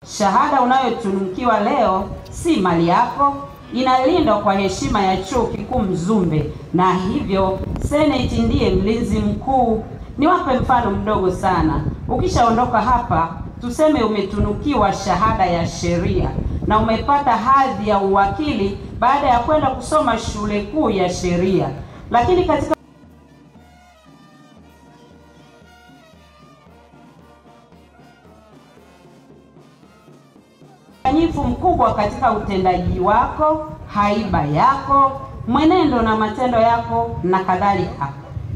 Shahada unayotunukiwa leo si mali yako, inalindwa kwa heshima ya Chuo Kikuu Mzumbe, na hivyo Senate ndiye mlinzi mkuu. Niwape mfano mdogo sana. Ukishaondoka hapa, tuseme umetunukiwa shahada ya sheria na umepata hadhi ya uwakili baada ya kwenda kusoma shule kuu ya sheria, lakini katika udanganyifu mkubwa katika utendaji wako, haiba yako, mwenendo na matendo yako na kadhalika,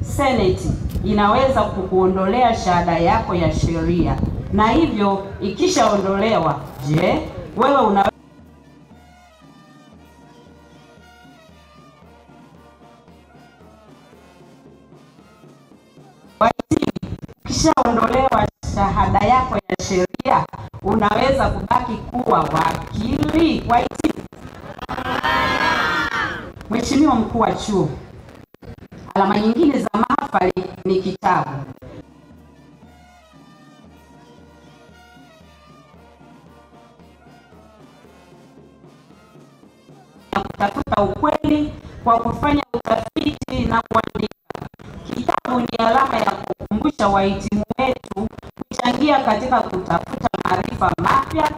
Senate inaweza kukuondolea shahada yako ya sheria. Na hivyo ikishaondolewa, je, wewe una ukishaondolewa shahada yako ya sheria, unaweza kubaki kuwa wakili? Wahitimu. Mheshimiwa Mkuu wa Chuo, alama nyingine za mahafali ni kitabu. Kutafuta ukweli kwa kufanya utafiti na kuandika. Kitabu ni alama ya kukumbusha wahitimu wetu kuchangia katika kutafuta maarifa mapya